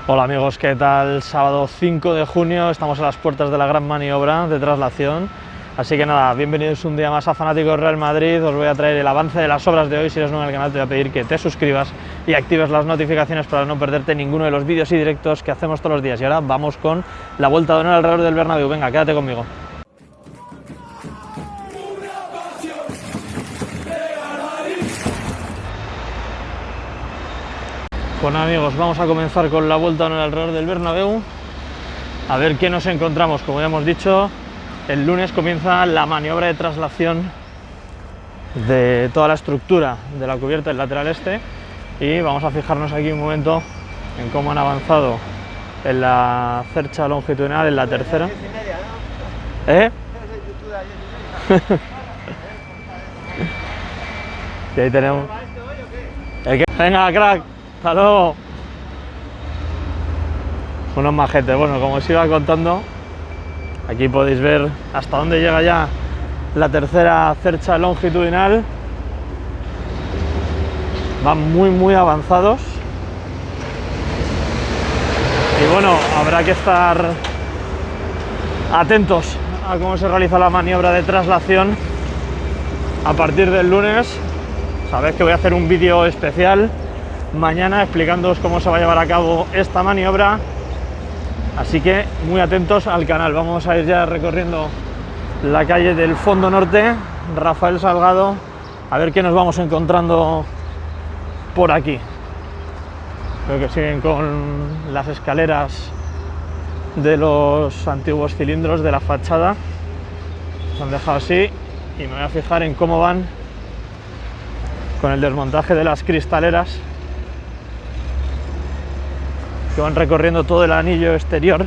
Hola amigos, ¿qué tal? Sábado 5 de junio, estamos a las puertas de la gran maniobra de traslación. Así que nada, bienvenidos un día más a Fanáticos Real Madrid. Os voy a traer el avance de las obras de hoy. Si eres nuevo en el canal te voy a pedir que te suscribas y actives las notificaciones para no perderte ninguno de los vídeos y directos que hacemos todos los días. Y ahora vamos con la vuelta de honor alrededor del Bernabéu. Venga, quédate conmigo. Bueno amigos, vamos a comenzar con la vuelta de honor alrededor del Bernabéu. A ver qué nos encontramos. Como ya hemos dicho, el lunes comienza la maniobra de traslación de toda la estructura de la cubierta del lateral este y vamos a fijarnos aquí un momento en cómo han avanzado en la cercha longitudinal, en la tercera. Y ahí tenemos. Venga, crack, hasta luego. Unos majetes. Bueno, como os iba contando, aquí podéis ver hasta dónde llega ya la tercera cercha longitudinal. Van muy avanzados y bueno, habrá que estar atentos a cómo se realiza la maniobra de traslación a partir del lunes. Sabéis que voy a hacer un vídeo especial mañana explicándoos cómo se va a llevar a cabo esta maniobra, así que muy atentos al canal. Vamos a ir ya recorriendo la calle del Fondo Norte, Rafael Salgado, a ver qué nos vamos encontrando por aquí. Creo que siguen con las escaleras de los antiguos cilindros de la fachada. Se han dejado así y me voy a fijar en cómo van con el desmontaje de las cristaleras, que van recorriendo todo el anillo exterior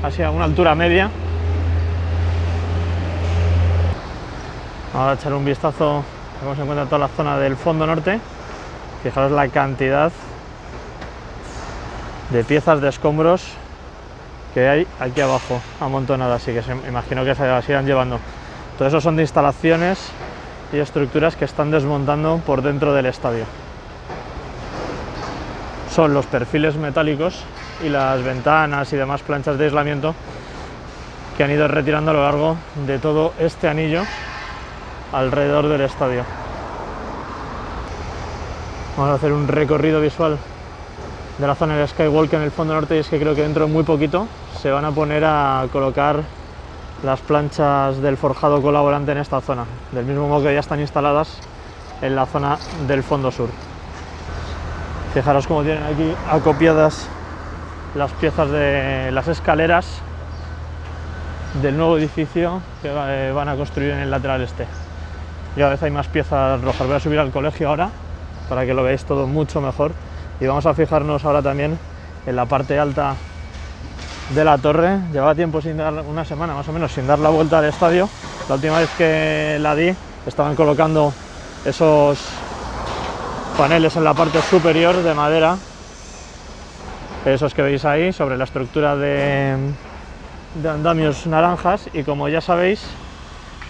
hacia una altura media. Vamos a echar un vistazo a cómo se encuentra toda la zona del Fondo Norte. Fijaros la cantidad de piezas de escombros que hay aquí abajo, amontonadas, así que me imagino que se las irán llevando. Todo eso son de instalaciones y estructuras que están desmontando por dentro del estadio. Son los perfiles metálicos y las ventanas y demás planchas de aislamiento que han ido retirando a lo largo de todo este anillo alrededor del estadio. Vamos a hacer un recorrido visual de la zona del Skywalk en el Fondo Norte, y es que creo que dentro de muy poquito se van a poner a colocar las planchas del forjado colaborante en esta zona, del mismo modo que ya están instaladas en la zona del Fondo Sur. Fijaros cómo tienen aquí acopiadas las piezas de las escaleras del nuevo edificio que van a construir en el lateral este. Y a veces hay más piezas rojas. Voy a subir al colegio ahora para que lo veáis todo mucho mejor, y vamos a fijarnos ahora también en la parte alta de la torre. Llevaba tiempo sin dar, una semana más o menos, sin dar la vuelta al estadio. La última vez que la di estaban colocando esos paneles en la parte superior de madera, esos que veis ahí sobre la estructura de andamios naranjas, y como ya sabéis,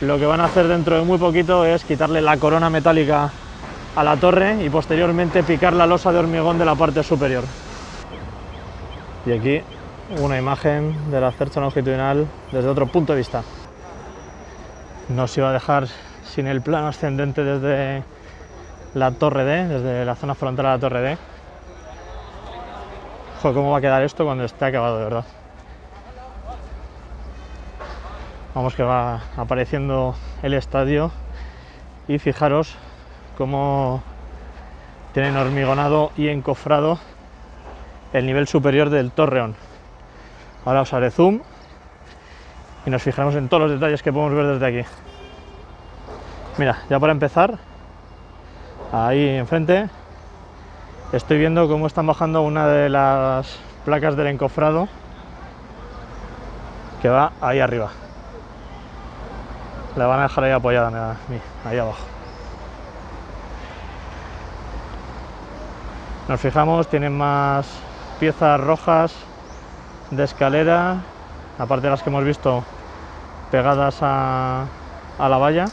lo que van a hacer dentro de muy poquito es quitarle la corona metálica a la torre y posteriormente picar la losa de hormigón de la parte superior. Y aquí una imagen de la cercha longitudinal desde otro punto de vista. No se iba a dejar sin el plano ascendente desde la torre D, desde la zona frontal a la torre D. Joder, cómo va a quedar esto cuando esté acabado, de verdad. Vamos, que va apareciendo el estadio y fijaros cómo tienen hormigonado y encofrado el nivel superior del torreón. Ahora os haré zoom y nos fijaremos en todos los detalles que podemos ver desde aquí. Mira, ya para empezar, ahí enfrente estoy viendo cómo están bajando una de las placas del encofrado que va ahí arriba. La van a dejar ahí apoyada, ahí abajo. Nos fijamos, tienen más piezas rojas de escalera, aparte de las que hemos visto pegadas a la valla.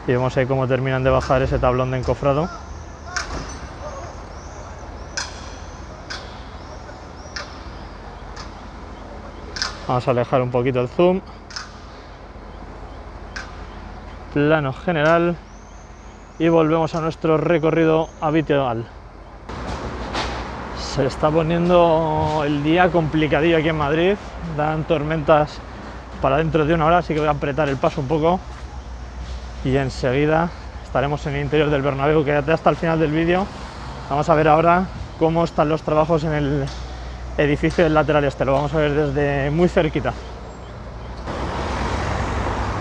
Y vemos ahí cómo terminan de bajar ese tablón de encofrado. Vamos a alejar un poquito el zoom. Plano general y volvemos a nuestro recorrido habitual. Se está poniendo el día complicadillo aquí en Madrid, dan tormentas para dentro de una hora, así que voy a apretar el paso un poco y enseguida estaremos en el interior del Bernabéu. Quédate hasta el final del vídeo. Vamos a ver ahora cómo están los trabajos en el edificio del lateral este, lo vamos a ver desde muy cerquita.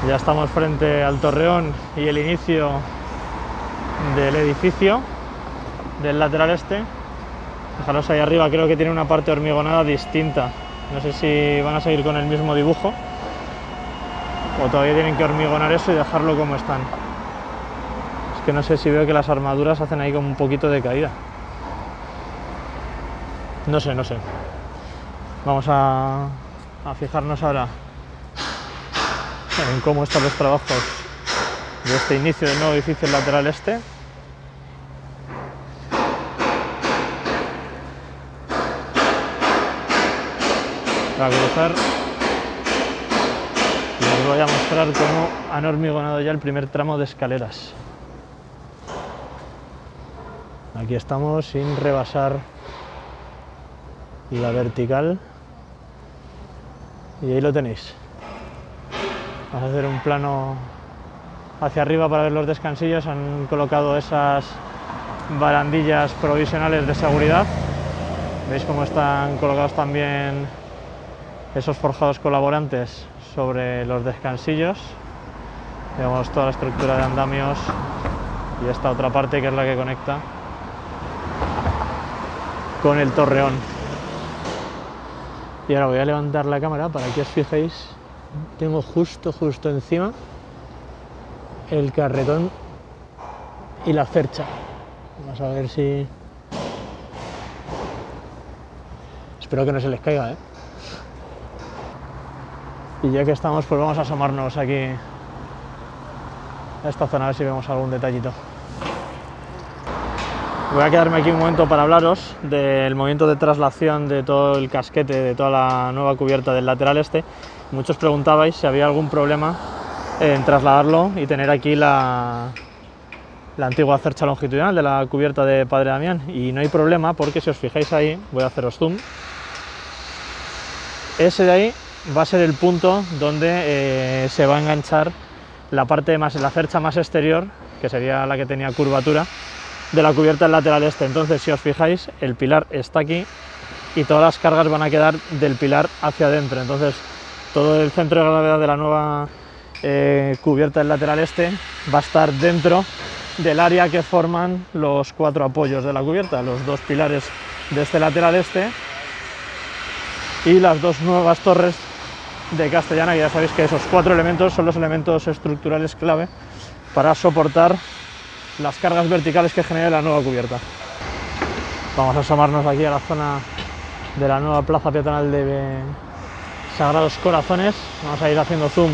Ya estamos frente al Torreón y el inicio del edificio del lateral este. Fijaros ahí arriba, creo que tiene una parte hormigonada distinta. No sé si van a seguir con el mismo dibujo o todavía tienen que hormigonar eso y dejarlo como están. Es que no sé si veo que las armaduras hacen ahí como un poquito de caída. No sé. Vamos a fijarnos ahora en cómo están los trabajos de este inicio del nuevo edificio lateral este. Para cruzar les voy a mostrar cómo han hormigonado ya el primer tramo de escaleras. Aquí estamos sin rebasar la vertical y ahí lo tenéis. Vamos a hacer un plano hacia arriba para ver los descansillos. Han colocado esas barandillas provisionales de seguridad. Veis cómo están colocados también esos forjados colaborantes sobre los descansillos. Vemos toda la estructura de andamios y esta otra parte que es la que conecta con el torreón. Y ahora voy a levantar la cámara para que os fijéis. Tengo justo encima el carretón y la cercha. Vamos a ver si... Espero que no se les caiga, ¿eh? Y ya que estamos, pues vamos a asomarnos aquí a esta zona a ver si vemos algún detallito. Voy a quedarme aquí un momento para hablaros del movimiento de traslación de todo el casquete, de toda la nueva cubierta del lateral este. Muchos preguntabais si había algún problema en trasladarlo y tener aquí la antigua cercha longitudinal de la cubierta de Padre Damián, y no hay problema porque si os fijáis ahí, voy a haceros zoom, ese de ahí va a ser el punto donde se va a enganchar la parte más, la cercha más exterior, que sería la que tenía curvatura, de la cubierta del lateral este. Entonces, si os fijáis, el pilar está aquí y todas las cargas van a quedar del pilar hacia adentro. Entonces, todo el centro de gravedad de la nueva cubierta del lateral este va a estar dentro del área que forman los cuatro apoyos de la cubierta, los dos pilares de este lateral este y las dos nuevas torres de Castellana, que ya sabéis que esos cuatro elementos son los elementos estructurales clave para soportar las cargas verticales que genera la nueva cubierta. Vamos a asomarnos aquí a la zona de la nueva plaza peatonal de Sagrados Corazones. Vamos a ir haciendo zoom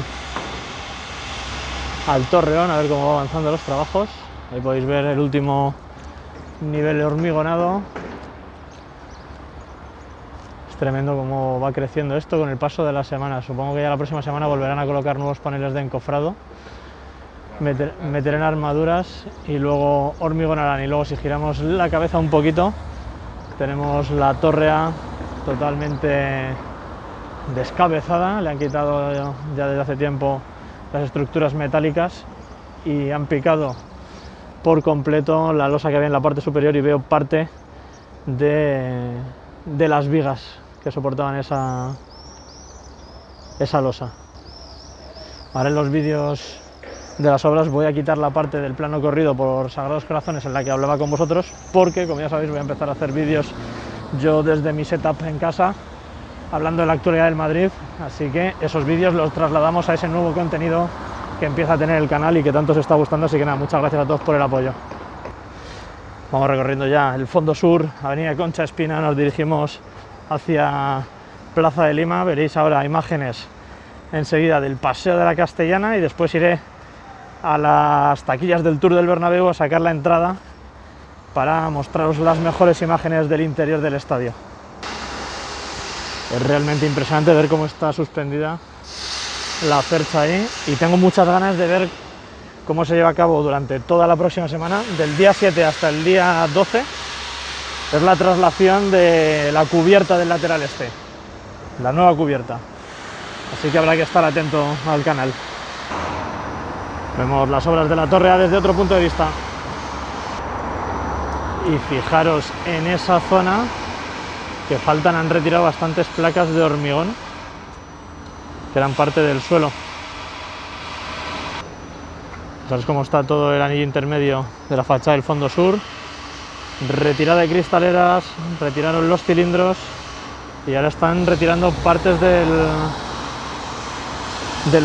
al Torreón a ver cómo va avanzando los trabajos. Ahí podéis ver el último nivel hormigonado. Es tremendo cómo va creciendo esto con el paso de las semanas. Supongo que ya la próxima semana volverán a colocar nuevos paneles de encofrado, meterán armaduras y luego hormigonarán. Y luego, si giramos la cabeza un poquito, tenemos la torre A totalmente descabezada. Le han quitado ya desde hace tiempo las estructuras metálicas y han picado por completo la losa que había en la parte superior, y veo parte de las vigas que soportaban esa losa. Ahora en los vídeos de las obras voy a quitar la parte del plano corrido por Sagrados Corazones en la que hablaba con vosotros, porque como ya sabéis voy a empezar a hacer vídeos yo desde mi setup en casa hablando de la actualidad del Madrid, así que esos vídeos los trasladamos a ese nuevo contenido que empieza a tener el canal y que tanto os está gustando. Así que nada, muchas gracias a todos por el apoyo. Vamos recorriendo ya el fondo sur, avenida Concha Espina, nos dirigimos hacia Plaza de Lima. Veréis ahora imágenes enseguida del Paseo de la Castellana y después iré a las taquillas del Tour del Bernabéu a sacar la entrada para mostraros las mejores imágenes del interior del estadio. Es realmente impresionante ver cómo está suspendida la cercha ahí, y tengo muchas ganas de ver cómo se lleva a cabo durante toda la próxima semana, del día 7 hasta el día 12, es la traslación de la cubierta del lateral este, la nueva cubierta. Así que habrá que estar atento al canal. Vemos las obras de la torre A desde otro punto de vista. Y fijaros en esa zona que faltan, han retirado bastantes placas de hormigón que eran parte del suelo. ¿Sabes cómo está todo el anillo intermedio de la fachada del fondo sur? Retirada de cristaleras, retiraron los cilindros y ahora están retirando partes del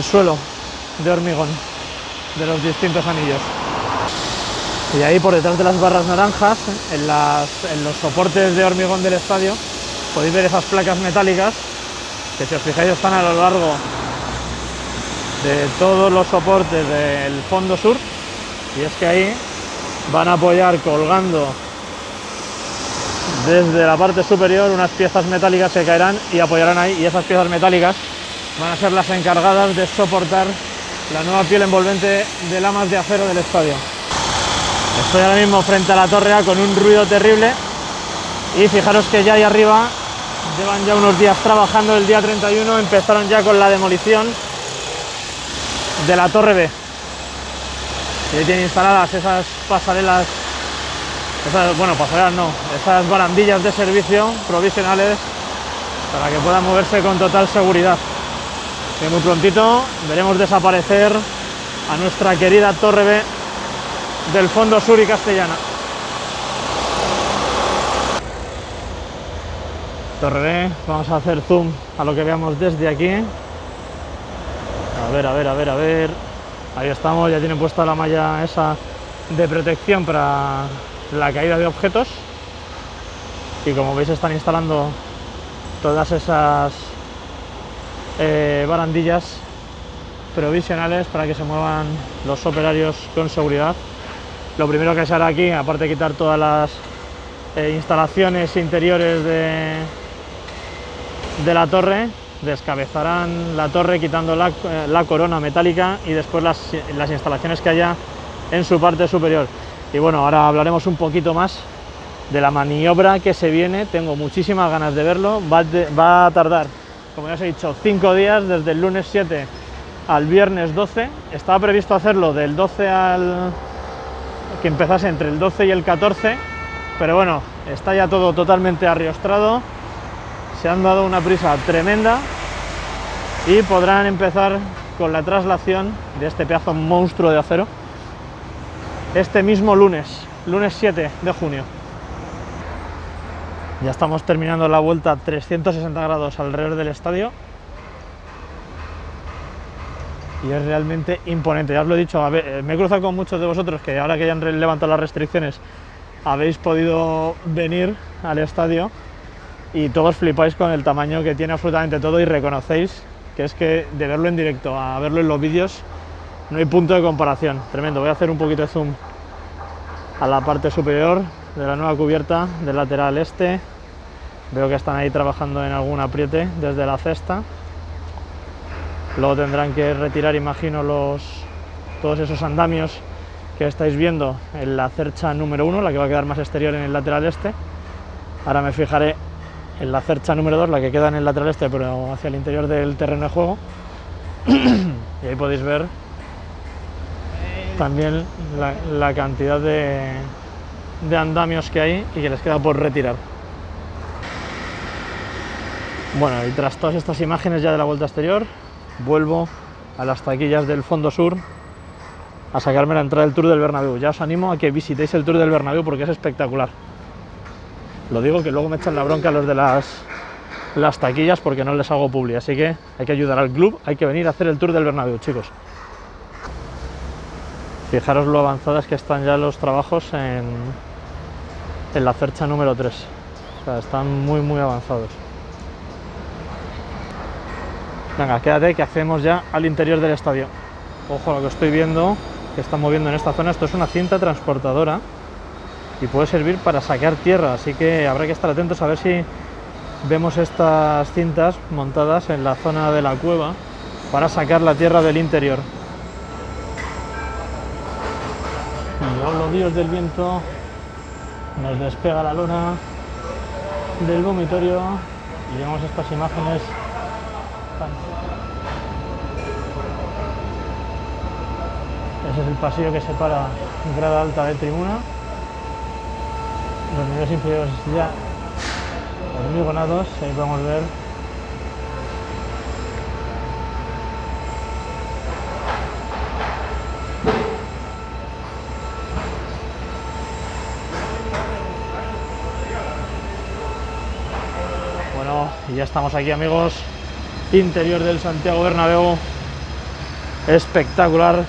suelo de hormigón de los distintos anillos. Y ahí por detrás de las barras naranjas, en los soportes de hormigón del estadio, podéis ver esas placas metálicas que, si os fijáis, están a lo largo de todos los soportes del fondo sur, y es que ahí van a apoyar colgando desde la parte superior unas piezas metálicas que caerán y apoyarán ahí, y esas piezas metálicas van a ser las encargadas de soportar la nueva piel envolvente de lamas de acero del estadio. Estoy ahora mismo frente a la torre A con un ruido terrible, y fijaros que ya ahí arriba llevan ya unos días trabajando. El día 31 empezaron ya con la demolición de la torre B, y ahí tienen instaladas esas pasarelas, esas barandillas de servicio provisionales para que puedan moverse con total seguridad. Que muy prontito veremos desaparecer a nuestra querida torre B del fondo sur y castellana. Torre B, vamos a hacer zoom a lo que veamos desde aquí. A ver, ahí estamos, ya tienen puesta la malla esa de protección para la caída de objetos, y como veis están instalando todas esas barandillas provisionales para que se muevan los operarios con seguridad. Lo primero que se hará aquí, aparte de quitar todas las instalaciones interiores de la torre, descabezarán la torre quitando la corona metálica y después las instalaciones que haya en su parte superior. Y bueno, ahora hablaremos un poquito más de la maniobra que se viene. Tengo muchísimas ganas de verlo. Va a tardar, como ya os he dicho, 5 días, desde el lunes 7 al viernes 12. Estaba previsto hacerlo del 12 que empezase entre el 12 y el 14, pero bueno, está ya todo totalmente arriostrado. Se han dado una prisa tremenda y podrán empezar con la traslación de este pedazo monstruo de acero este mismo lunes 7 de junio. Ya estamos terminando la vuelta 360 grados alrededor del estadio y es realmente imponente. Ya os lo he dicho, me he cruzado con muchos de vosotros que ahora que ya han levantado las restricciones habéis podido venir al estadio, y todos flipáis con el tamaño que tiene absolutamente todo, y reconocéis que es que de verlo en directo a verlo en los vídeos no hay punto de comparación. Tremendo. Voy a hacer un poquito de zoom a la parte superior de la nueva cubierta del lateral este. Veo que están ahí trabajando en algún apriete desde la cesta. Luego tendrán que retirar, imagino, todos esos andamios que estáis viendo en la cercha número 1, la que va a quedar más exterior en el lateral este. Ahora me fijaré en la cercha número 2, la que queda en el lateral este, pero hacia el interior del terreno de juego. Y ahí podéis ver también la cantidad de andamios que hay y que les queda por retirar. Bueno, y tras todas estas imágenes ya de la vuelta exterior, vuelvo a las taquillas del fondo sur a sacarme la entrada del Tour del Bernabéu. Ya os animo a que visitéis el Tour del Bernabéu porque es espectacular. Lo digo, que luego me echan la bronca los de las taquillas porque no les hago publi, así que hay que ayudar al club, hay que venir a hacer el Tour del Bernabéu, chicos. Fijaros lo avanzadas que están ya los trabajos en la cercha número 3. O sea, están muy muy avanzados. Venga, quédate que hacemos ya al interior del estadio. Ojo a lo que estoy viendo que están moviendo en esta zona. Esto es una cinta transportadora y puede servir para sacar tierra, así que habrá que estar atentos a ver si vemos estas cintas montadas en la zona de la cueva para sacar la tierra del interior. Y los días del viento nos despega la lona del vomitorio y vemos estas imágenes. Ese es el pasillo que separa grada alta de tribuna. Los niveles inferiores ya hormigonados, ahí podemos ver bueno, y ya estamos aquí, amigos, interior del Santiago Bernabéu. Espectacular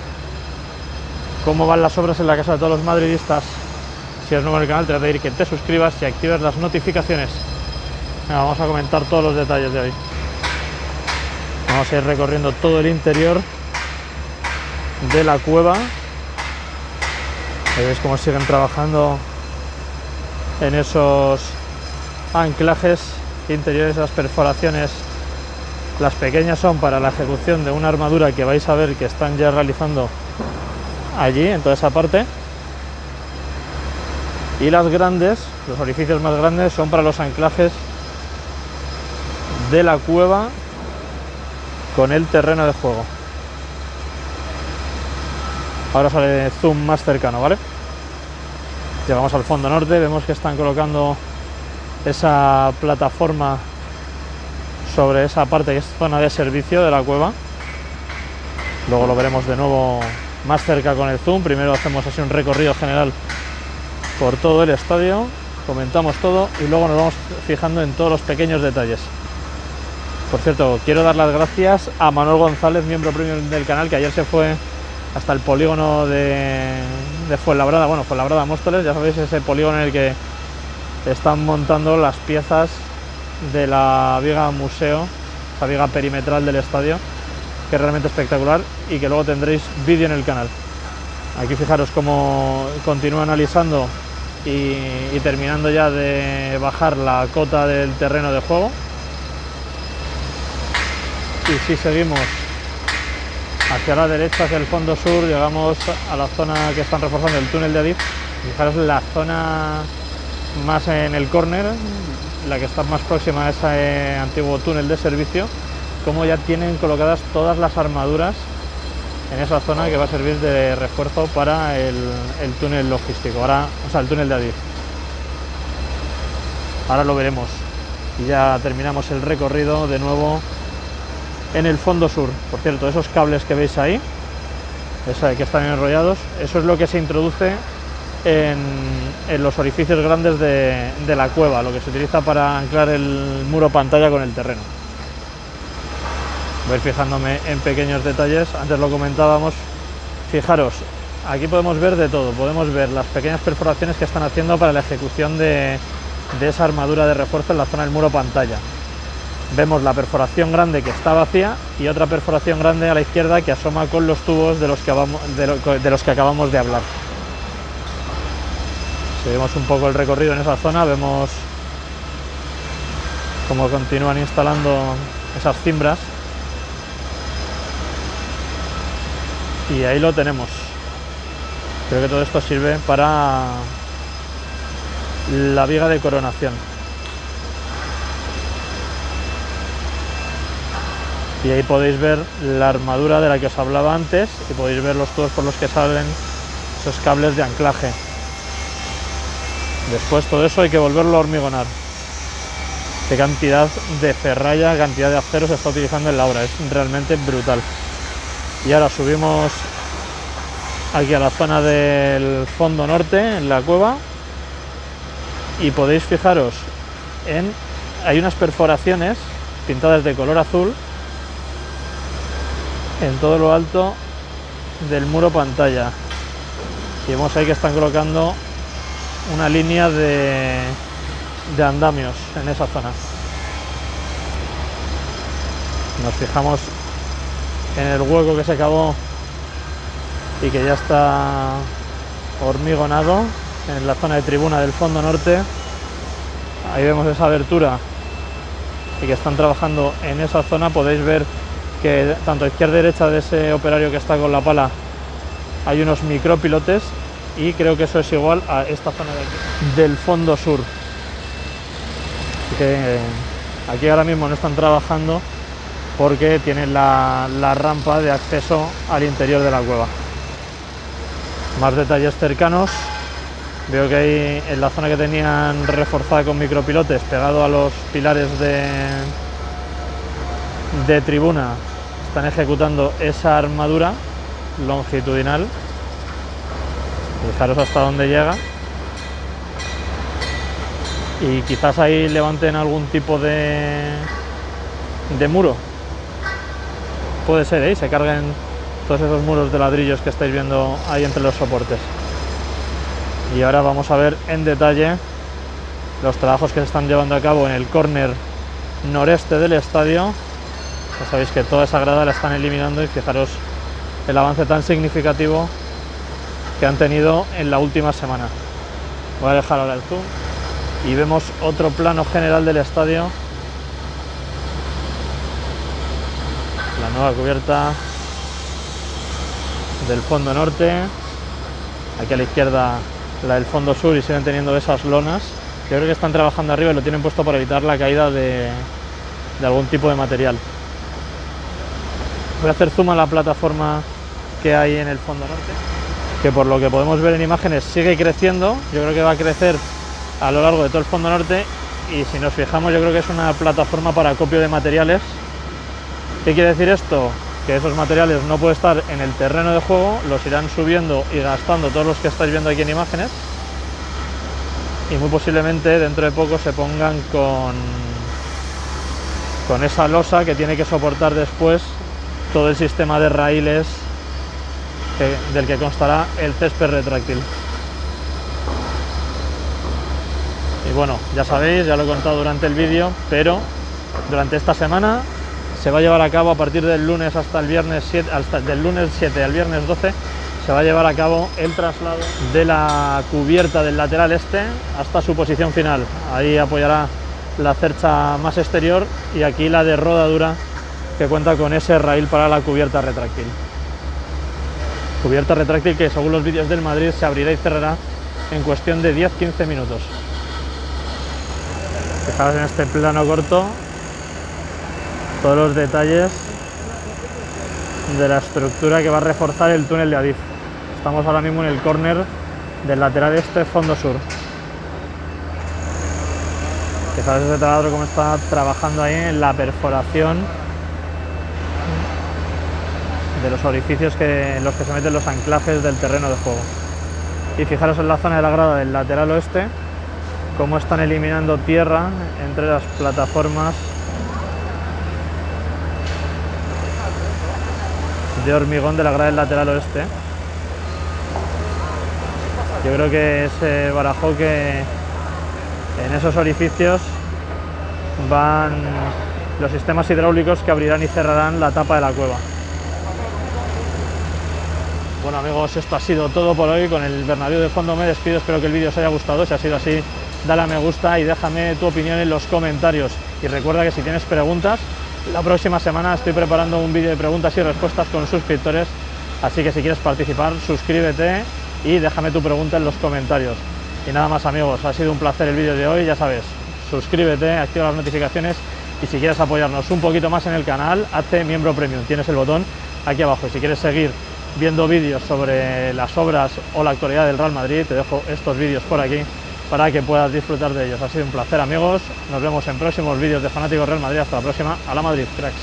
cómo van las obras en la casa de todos los madridistas. Si eres nuevo en el canal, te voy a pedir que te suscribas y actives las notificaciones. Venga, vamos a comentar todos los detalles de hoy. Vamos a ir recorriendo todo el interior de la cueva. Ahí veis cómo siguen trabajando en esos anclajes interiores. Las perforaciones, las pequeñas, son para la ejecución de una armadura que vais a ver que están ya realizando allí, en toda esa parte. Y las grandes, los orificios más grandes, son para los anclajes de la cueva con el terreno de juego. Ahora sale zoom más cercano, ¿vale? Llegamos al fondo norte, vemos que están colocando esa plataforma sobre esa parte que es zona de servicio de la cueva. Luego lo veremos de nuevo más cerca con el zoom. Primero hacemos así un recorrido general por todo el estadio, comentamos todo y luego nos vamos fijando en todos los pequeños detalles. Por cierto, quiero dar las gracias a Manuel González, miembro premium del canal, que ayer se fue hasta el polígono de Fuenlabrada, bueno, Fuenlabrada Móstoles, ya sabéis, ese polígono en el que están montando las piezas de la viga museo, esa viga perimetral del estadio, que es realmente espectacular y que luego tendréis vídeo en el canal. Aquí fijaros cómo continúa analizando y terminando ya de bajar la cota del terreno de juego. Y si seguimos hacia la derecha, hacia el fondo sur, llegamos a la zona que están reforzando, el túnel de Adif. Fijaros la zona más en el córner, la que está más próxima a ese antiguo túnel de servicio, como ya tienen colocadas todas las armaduras en esa zona que va a servir de refuerzo para el túnel logístico, ahora, o sea, el túnel de Adif. Ahora lo veremos y ya terminamos el recorrido de nuevo en el fondo sur. Por cierto, esos cables que veis ahí, que están enrollados, eso es lo que se introduce en los orificios grandes de la cueva, lo que se utiliza para anclar el muro pantalla con el terreno. Voy a ir fijándome en pequeños detalles. Antes lo comentábamos, fijaros, aquí podemos ver de todo, podemos ver las pequeñas perforaciones que están haciendo para la ejecución de esa armadura de refuerzo en la zona del muro pantalla. Vemos la perforación grande que está vacía y otra perforación grande a la izquierda que asoma con los tubos de los que acabamos de hablar. Seguimos un poco el recorrido en esa zona, vemos cómo continúan instalando esas cimbras. Y ahí lo tenemos. Creo que todo esto sirve para la viga de coronación. Y ahí podéis ver la armadura de la que os hablaba antes y podéis ver los tubos por los que salen esos cables de anclaje. Después todo eso hay que volverlo a hormigonar. Qué cantidad de ferralla, cantidad de acero se está utilizando en la obra, es realmente brutal. Y ahora subimos aquí a la zona del fondo norte, en la cueva, y podéis fijaros hay unas perforaciones pintadas de color azul en todo lo alto del muro pantalla. Y vemos ahí que están colocando una línea de andamios en esa zona. Nos fijamos en el hueco que se acabó y que ya está hormigonado en la zona de tribuna del fondo norte. Ahí vemos esa abertura y que están trabajando en esa zona, podéis ver que tanto a izquierda y derecha de ese operario que está con la pala hay unos micropilotes, y creo que eso es igual a esta zona de aquí, del fondo sur. Así que aquí ahora mismo no están trabajando porque tienen la rampa de acceso al interior de la cueva. Más detalles cercanos. Veo que hay en la zona que tenían reforzada con micropilotes, pegado a los pilares de tribuna, están ejecutando esa armadura longitudinal. Fijaros hasta dónde llega. Y quizás ahí levanten algún tipo de muro. Puede ser, ¿eh? Se carguen todos esos muros de ladrillos que estáis viendo ahí entre los soportes. Y ahora vamos a ver en detalle los trabajos que se están llevando a cabo en el córner noreste del estadio. Ya sabéis que toda esa grada la están eliminando, y fijaros el avance tan significativo que han tenido en la última semana. Voy a dejar ahora el zoom y vemos otro plano general del estadio. La nueva cubierta del fondo norte, aquí a la izquierda la del fondo sur, y siguen teniendo esas lonas. Yo creo que están trabajando arriba y lo tienen puesto para evitar la caída de algún tipo de material. Voy a hacer zoom a la plataforma que hay en el fondo norte, que por lo que podemos ver en imágenes sigue creciendo. Yo creo que va a crecer a lo largo de todo el fondo norte, y si nos fijamos yo creo que es una plataforma para acopio de materiales. ¿Qué quiere decir esto? Que esos materiales no pueden estar en el terreno de juego, los irán subiendo y gastando todos los que estáis viendo aquí en imágenes, y muy posiblemente dentro de poco se pongan con esa losa que tiene que soportar después todo el sistema de raíles del que constará el césped retráctil. Y bueno, ya sabéis, ya lo he contado durante el vídeo, pero durante esta semana se va a llevar a cabo, a partir del lunes hasta el viernes 7, del lunes 7 al viernes 12, se va a llevar a cabo el traslado de la cubierta del lateral este hasta su posición final. Ahí apoyará la cercha más exterior, y aquí la de rodadura, que cuenta con ese raíl para la cubierta retráctil. Cubierta retráctil que, según los vídeos del Madrid, se abrirá y cerrará en cuestión de 10-15 minutos. Fijaos en este plano corto todos los detalles de la estructura que va a reforzar el túnel de Adif. Estamos ahora mismo en el córner del lateral este, fondo sur. Fijaos ese taladro cómo está trabajando ahí en la perforación de los orificios en los que se meten los anclajes del terreno de juego. Y fijaros en la zona de la grada del lateral oeste cómo están eliminando tierra entre las plataformas de hormigón de la grada del lateral oeste. Yo creo que se barajó que en esos orificios van los sistemas hidráulicos que abrirán y cerrarán la tapa de la cueva. Bueno amigos, esto ha sido todo por hoy. Con el Bernabéu de fondo me despido, espero que el vídeo os haya gustado. Si ha sido así, dale a me gusta y déjame tu opinión en los comentarios. Y recuerda que si tienes preguntas, la próxima semana estoy preparando un vídeo de preguntas y respuestas con suscriptores, así que si quieres participar, suscríbete y déjame tu pregunta en los comentarios. Y nada más amigos, ha sido un placer el vídeo de hoy, ya sabes, suscríbete, activa las notificaciones, y si quieres apoyarnos un poquito más en el canal, hazte miembro premium, tienes el botón aquí abajo. Y si quieres seguir viendo vídeos sobre las obras o la actualidad del Real Madrid, te dejo estos vídeos por aquí para que puedas disfrutar de ellos. Ha sido un placer amigos, nos vemos en próximos vídeos de Fanáticos Real Madrid. Hasta la próxima, a la Madrid, cracks.